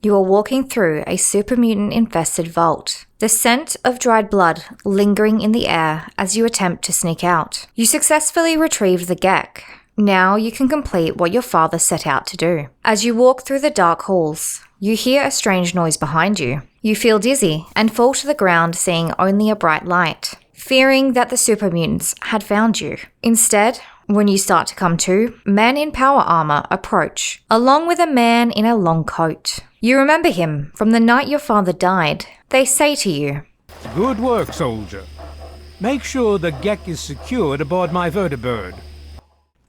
You are walking through a super mutant-infested vault, the scent of dried blood lingering in the air as you attempt to sneak out. You successfully retrieve the Gek. Now you can complete what your father set out to do. As you walk through the dark halls, you hear a strange noise behind you. You feel dizzy and fall to the ground, seeing only a bright light, fearing that the super mutants had found you. Instead, when you start to come to, men in power armor approach, along with a man in a long coat. You remember him from the night your father died. They say to you, "Good work, soldier. Make sure the Gek is secured aboard my vertibird."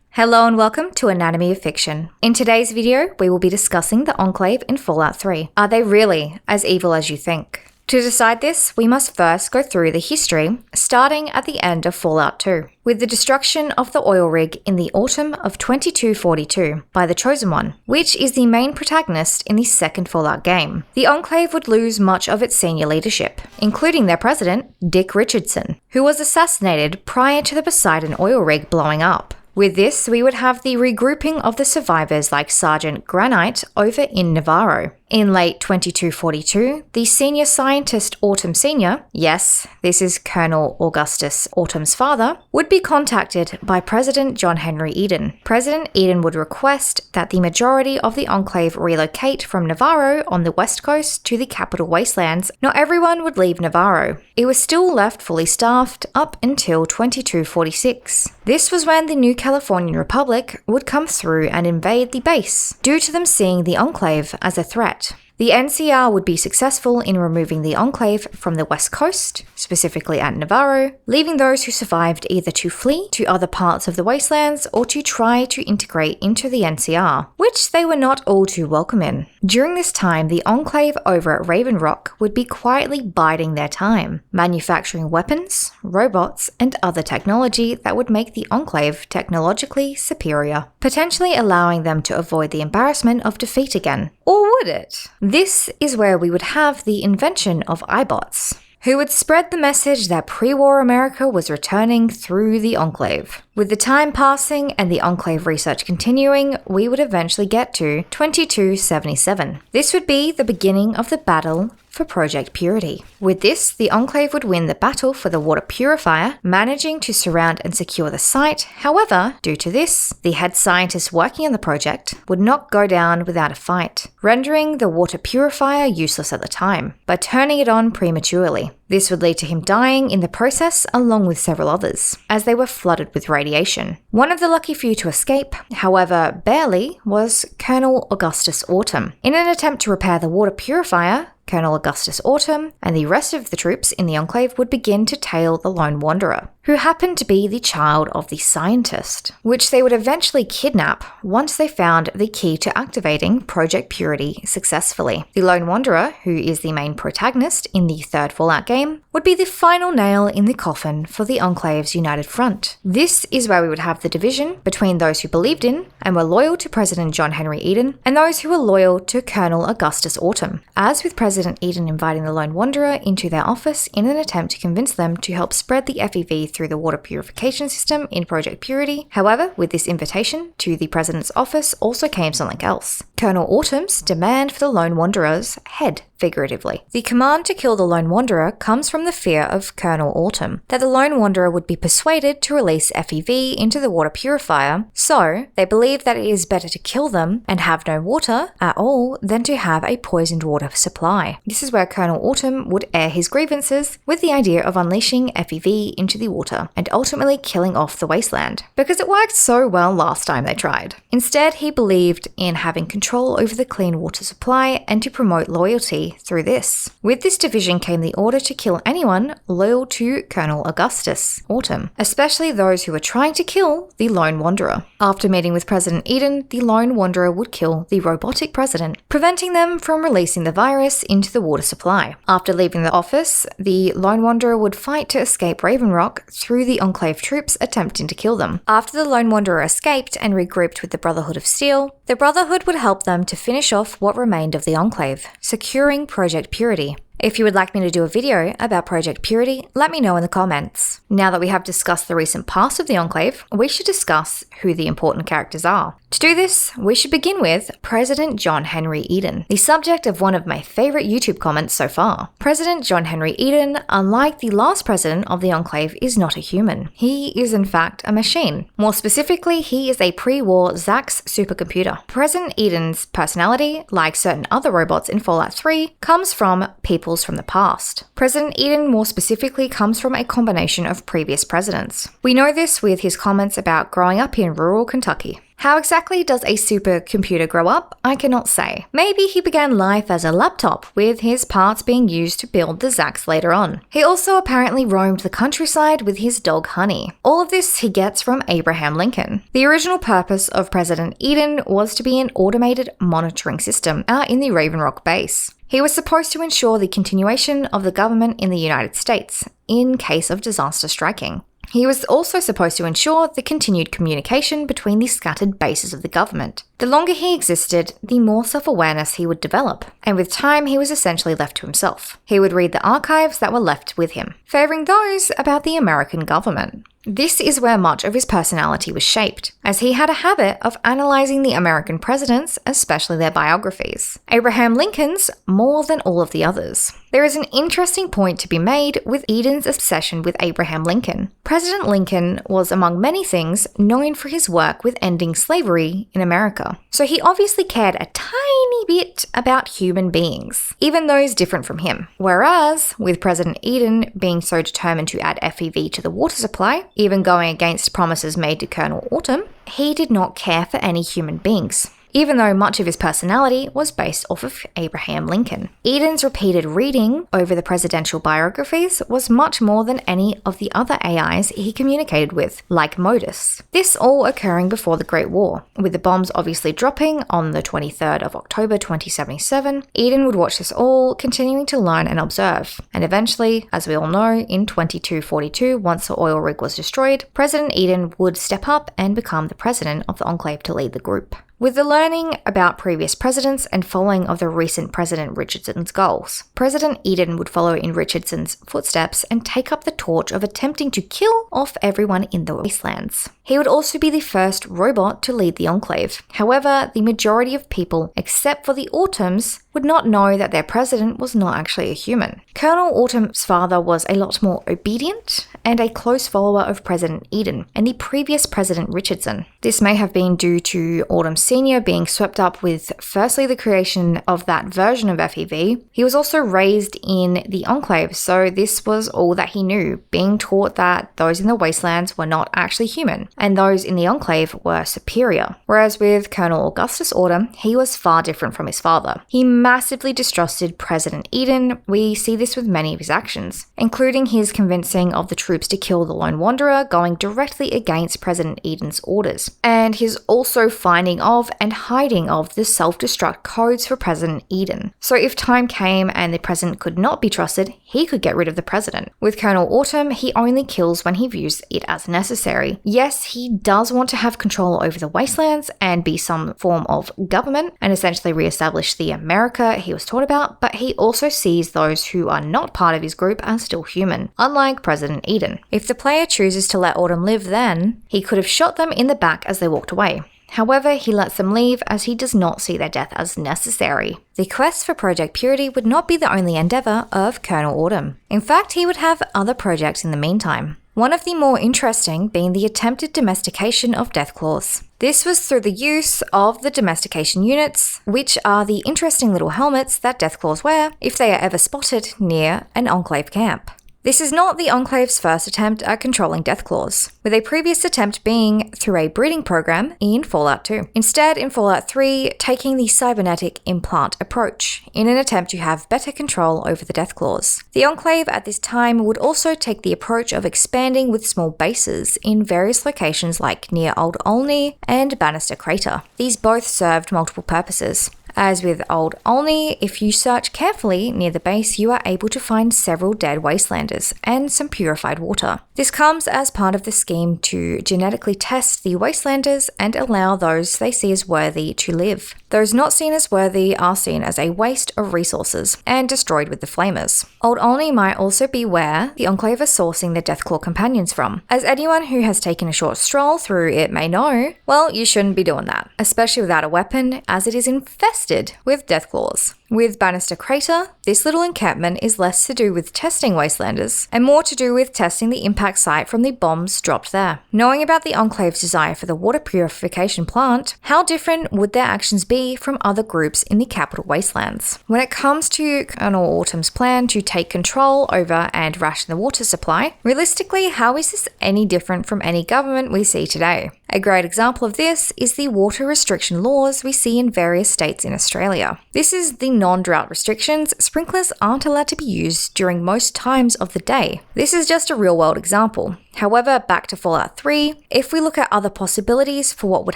Hello and welcome to Anatomy of Fiction. In today's video, we will be discussing the Enclave in Fallout 3. Are they really as evil as you think? To decide this, we must first go through the history, starting at the end of Fallout 2, with the destruction of the oil rig in the autumn of 2242 by the Chosen One, which is the main protagonist in the second Fallout game. The Enclave would lose much of its senior leadership, including their president, Dick Richardson, who was assassinated prior to the Poseidon oil rig blowing up. With this, we would have the regrouping of the survivors like Sergeant Granite over in Navarro. In late 2242, the senior scientist Autumn Sr., yes, this is Colonel Augustus Autumn's father, would be contacted by President John Henry Eden. President Eden would request that the majority of the Enclave relocate from Navarro on the west coast to the capital wastelands. Not everyone would leave Navarro. It was still left fully staffed up until 2246. This was when the New Californian Republic would come through and invade the base, due to them seeing the Enclave as a threat. The NCR would be successful in removing the Enclave from the west coast, specifically at Navarro, leaving those who survived either to flee to other parts of the wastelands or to try to integrate into the NCR, which they were not all too welcome in. During this time, the Enclave over at Raven Rock would be quietly biding their time, manufacturing weapons, robots, and other technology that would make the Enclave technologically superior, potentially allowing them to avoid the embarrassment of defeat again. Or would it? This is where we would have the invention of iBots, who would spread the message that pre-war America was returning through the Enclave. With the time passing and the Enclave research continuing, we would eventually get to 2277. This would be the beginning of the battle for Project Purity. With this, the Enclave would win the battle for the water purifier, managing to surround and secure the site. However, due to this, the head scientist working on the project would not go down without a fight, rendering the water purifier useless at the time, by turning it on prematurely. This would lead to him dying in the process, along with several others, as they were flooded with radiation. One of the lucky few to escape, however barely, was Colonel Augustus Autumn. In an attempt to repair the water purifier, Colonel Augustus Autumn and the rest of the troops in the Enclave would begin to tail the Lone Wanderer, who happened to be the child of the scientist, which they would eventually kidnap once they found the key to activating Project Purity successfully. The Lone Wanderer, who is the main protagonist in the third Fallout game, would be the final nail in the coffin for the Enclave's united front. This is where we would have the division between those who believed in and were loyal to President John Henry Eden and those who were loyal to Colonel Augustus Autumn. As with President Eden inviting the Lone Wanderer into their office in an attempt to convince them to help spread the FEV through the water purification system in Project Purity. However, with this invitation to the President's office also came something else. Colonel Autumn's demand for the Lone Wanderer's head, figuratively. The command to kill the Lone Wanderer comes from the fear of Colonel Autumn that the Lone Wanderer would be persuaded to release FEV into the water purifier, so they believe that it is better to kill them and have no water at all than to have a poisoned water supply. This is where Colonel Autumn would air his grievances with the idea of unleashing FEV into the water and ultimately killing off the wasteland, because it worked so well last time they tried. Instead, he believed in having control over the clean water supply and to promote loyalty through this. With this division came the order to kill anyone loyal to Colonel Augustus Autumn, especially those who were trying to kill the Lone Wanderer. After meeting with President Eden, the Lone Wanderer would kill the robotic president, preventing them from releasing the virus into the water supply. After leaving the office, the Lone Wanderer would fight to escape Raven Rock through the Enclave troops attempting to kill them. After the Lone Wanderer escaped and regrouped with the Brotherhood of Steel, the Brotherhood would help them to finish off what remained of the Enclave, securing Project Purity. If you would like me to do a video about Project Purity, let me know in the comments. Now that we have discussed the recent past of the Enclave, we should discuss who the important characters are. To do this, we should begin with President John Henry Eden, the subject of one of my favorite YouTube comments so far. President John Henry Eden, unlike the last president of the Enclave, is not a human. He is in fact a machine. More specifically, he is a pre-war Zax supercomputer. President Eden's personality, like certain other robots in Fallout 3, comes from peoples from the past. President Eden more specifically comes from a combination of previous presidents. We know this with his comments about growing up in rural Kentucky. How exactly does a supercomputer grow up? I cannot say. Maybe he began life as a laptop, with his parts being used to build the Zax later on. He also apparently roamed the countryside with his dog Honey. All of this he gets from Abraham Lincoln. The original purpose of President Eden was to be an automated monitoring system out in the Raven Rock base. He was supposed to ensure the continuation of the government in the United States in case of disaster striking. He was also supposed to ensure the continued communication between the scattered bases of the government. The longer he existed, the more self-awareness he would develop, and with time he was essentially left to himself. He would read the archives that were left with him, favoring those about the American government. This is where much of his personality was shaped, as he had a habit of analysing the American presidents, especially their biographies. Abraham Lincoln's more than all of the others. There is an interesting point to be made with Eden's obsession with Abraham Lincoln. President Lincoln was, among many things, known for his work with ending slavery in America. So he obviously cared a tiny bit about human beings, even those different from him. Whereas, with President Eden being so determined to add FEV to the water supply, even going against promises made to Colonel Autumn, he did not care for any human beings, even though much of his personality was based off of Abraham Lincoln. Eden's repeated reading over the presidential biographies was much more than any of the other AIs he communicated with, like Modus. This all occurring before the Great War, with the bombs obviously dropping on the 23rd of October 2077. Eden would watch this all, continuing to learn and observe. And eventually, as we all know, in 2242, once the oil rig was destroyed, President Eden would step up and become the president of the Enclave to lead the group. With the learning about previous presidents and following of the recent President Richardson's goals, President Eden would follow in Richardson's footsteps and take up the torch of attempting to kill off everyone in the wastelands. He would also be the first robot to lead the Enclave. However, the majority of people, except for the Autumns, would not know that their president was not actually a human. Colonel Autumn's father was a lot more obedient and a close follower of President Eden and the previous President Richardson. This may have been due to Autumn Sr. being swept up with firstly the creation of that version of FEV. He was also raised in the Enclave, so this was all that he knew, being taught that those in the wastelands were not actually human and those in the Enclave were superior. Whereas with Colonel Augustus Autumn, he was far different from his father. He massively distrusted President Eden. We see this with many of his actions, including his convincing of the troops to kill the Lone Wanderer, going directly against President Eden's orders, and his also finding of and hiding of the self-destruct codes for President Eden. So if time came and the president could not be trusted, he could get rid of the president. With Colonel Autumn, he only kills when he views it as necessary. Yes, he does want to have control over the wastelands and be some form of government and essentially re-establish the America he was taught about, but he also sees those who are not part of his group as still human, unlike President Eden. If the player chooses to let Autumn live, then he could have shot them in the back as they walked away. However, he lets them leave as he does not see their death as necessary. The quest for Project Purity would not be the only endeavour of Colonel Autumn. In fact, he would have other projects in the meantime. One of the more interesting being the attempted domestication of Deathclaws. This was through the use of the domestication units, which are the interesting little helmets that Deathclaws wear if they are ever spotted near an Enclave camp. This is not the Enclave's first attempt at controlling Deathclaws, with a previous attempt being through a breeding program in Fallout 2. Instead, in Fallout 3, taking the cybernetic implant approach, in an attempt to have better control over the Deathclaws. The Enclave at this time would also take the approach of expanding with small bases in various locations like near Old Olney and Bannister Crater. These both served multiple purposes, As with Old Olney, if you search carefully near the base, you are able to find several dead wastelanders and some purified water. This comes as part of the scheme to genetically test the wastelanders and allow those they see as worthy to live. Those not seen as worthy are seen as a waste of resources and destroyed with the flamers. Old Olney might also be where the Enclave are sourcing their Deathclaw companions from. As anyone who has taken a short stroll through it may know, well, you shouldn't be doing that, especially without a weapon, as it is infested with Deathclaws. With Bannister Crater, this little encampment is less to do with testing wastelanders and more to do with testing the impact site from the bombs dropped there. Knowing about the Enclave's desire for the water purification plant, how different would their actions be from other groups in the capital wastelands? When it comes to Colonel Autumn's plan to take control over and ration the water supply, realistically, how is this any different from any government we see today? A great example of this is the water restriction laws we see in various states in Australia. This is the non-drought restrictions. Sprinklers aren't allowed to be used during most times of the day. This is just a real-world example. However, back to Fallout 3, if we look at other possibilities for what would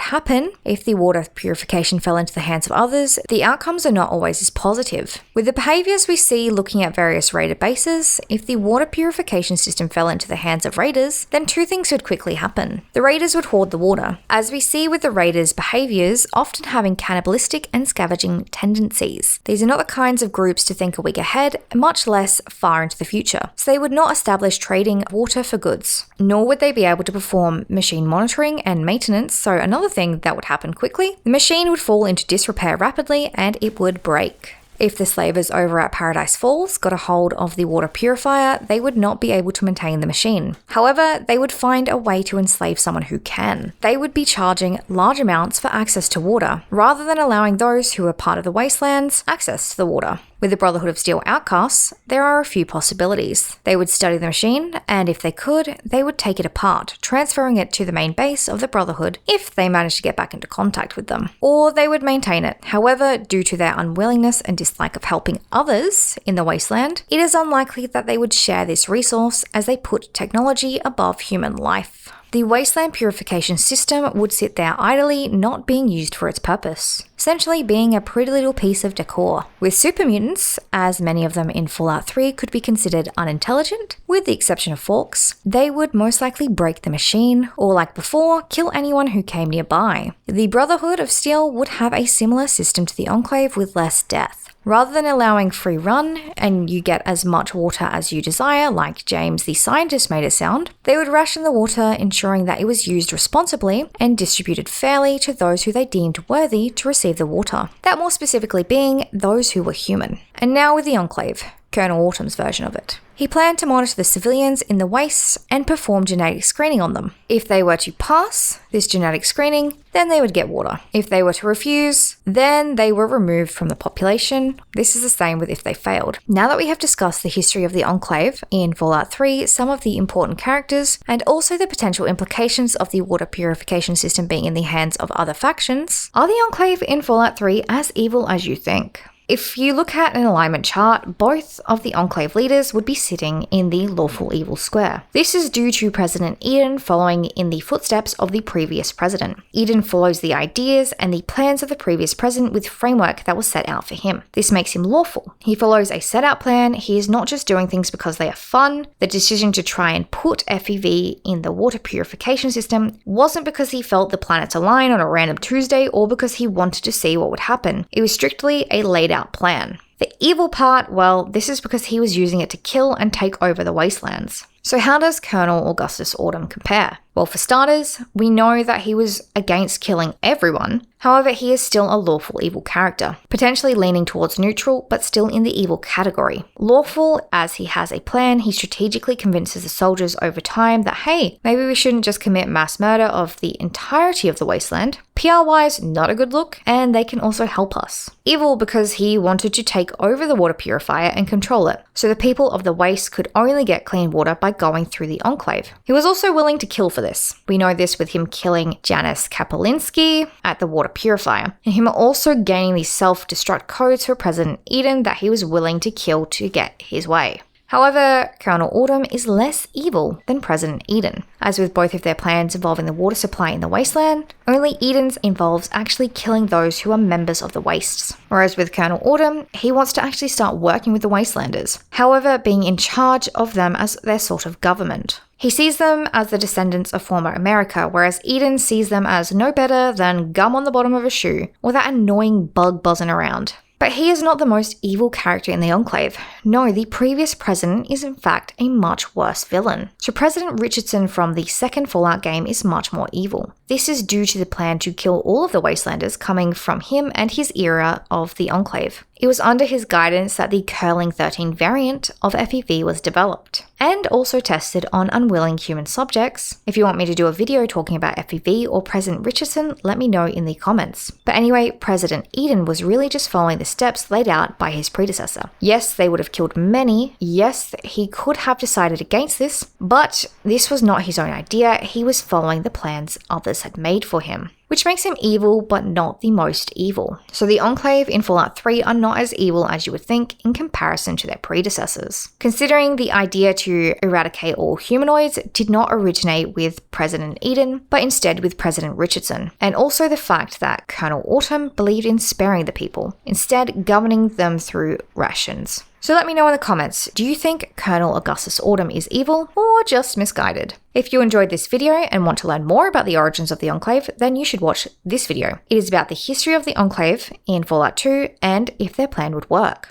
happen if the water purification fell into the hands of others, the outcomes are not always as positive. With the behaviours we see looking at various raider bases, if the water purification system fell into the hands of raiders, then two things would quickly happen. The raiders would hoard the water, as we see with the raiders' behaviours often having cannibalistic and scavenging tendencies. These are not the kinds of groups to think a week ahead, much less far into the future, so they would not establish trading water for goods. Nor would they be able to perform machine monitoring and maintenance, so another thing that would happen quickly, the machine would fall into disrepair rapidly and it would break. If the slavers over at Paradise Falls got a hold of the water purifier, they would not be able to maintain the machine. However, they would find a way to enslave someone who can. They would be charging large amounts for access to water, rather than allowing those who are part of the wastelands access to the water. With the Brotherhood of Steel outcasts, there are a few possibilities. They would study the machine, and if they could, they would take it apart, transferring it to the main base of the Brotherhood if they managed to get back into contact with them. Or they would maintain it. However, due to their unwillingness and dislike of helping others in the wasteland, it is unlikely that they would share this resource as they put technology above human life. The wasteland purification system would sit there idly, not being used for its purpose, essentially being a pretty little piece of decor. With super mutants, as many of them in Fallout 3 could be considered unintelligent, with the exception of Forks, they would most likely break the machine, or like before, kill anyone who came nearby. The Brotherhood of Steel would have a similar system to the Enclave with less death. Rather than allowing free run and you get as much water as you desire, like James the scientist made it sound, they would ration the water, ensuring that it was used responsibly and distributed fairly to those who they deemed worthy to receive the water. That more specifically being those who were human. And now with the Enclave, Colonel Autumn's version of it. He planned to monitor the civilians in the wastes and perform genetic screening on them. If they were to pass this genetic screening, then they would get water. If they were to refuse, then they were removed from the population. This is the same with if they failed. Now that we have discussed the history of the Enclave in Fallout 3, some of the important characters, and also the potential implications of the water purification system being in the hands of other factions, are the Enclave in Fallout 3 as evil as you think? If you look at an alignment chart, both of the Enclave leaders would be sitting in the lawful evil square. This is due to President Eden following in the footsteps of the previous president. Eden follows the ideas and the plans of the previous president with framework that was set out for him. This makes him lawful. He follows a set out plan. He is not just doing things because they are fun. The decision to try and put FEV in the water purification system wasn't because he felt the planets align on a random Tuesday or because he wanted to see what would happen. It was strictly a laid out plan. The evil part, well, this is because he was using it to kill and take over the wastelands. So how does Colonel Augustus Autumn compare? Well, for starters, we know that he was against killing everyone. However, he is still a lawful evil character, potentially leaning towards neutral, but still in the evil category. Lawful, as he has a plan, he strategically convinces the soldiers over time that, hey, maybe we shouldn't just commit mass murder of the entirety of the wasteland. PR-wise, not a good look, and they can also help us. Evil because he wanted to take over the water purifier and control it, so the people of the waste could only get clean water by going through the Enclave. He was also willing to kill for this. We know this with him killing Janice Kapelinski at the water purifier, and him also gaining the self-destruct codes for President Eden that he was willing to kill to get his way. However, Colonel Autumn is less evil than President Eden. As with both of their plans involving the water supply in the wasteland, only Eden's involves actually killing those who are members of the Wastes. Whereas with Colonel Autumn, he wants to actually start working with the Wastelanders, however being in charge of them as their sort of government. He sees them as the descendants of former America, whereas Eden sees them as no better than gum on the bottom of a shoe, or that annoying bug buzzing around. But he is not the most evil character in the Enclave. No, the previous president is in fact a much worse villain. So President Richardson from the second Fallout game is much more evil. This is due to the plan to kill all of the Wastelanders coming from him and his era of the Enclave. It was under his guidance that the Curling 13 variant of FEV was developed, and also tested on unwilling human subjects. If you want me to do a video talking about FEV or President Richardson, let me know in the comments. But anyway, President Eden was really just following the steps laid out by his predecessor. Yes, they would have killed many. Yes, he could have decided against this, but this was not his own idea. He was following the plans others had made for him, which makes him evil, but not the most evil. So the Enclave in Fallout 3 are not as evil as you would think in comparison to their predecessors. Considering the idea to eradicate all humanoids did not originate with President Eden, but instead with President Richardson. And also the fact that Colonel Autumn believed in sparing the people, instead governing them through rations. So let me know in the comments, do you think Colonel Augustus Autumn is evil or just misguided? If you enjoyed this video and want to learn more about the origins of the Enclave, then you should watch this video. It is about the history of the Enclave in Fallout 2 and if their plan would work.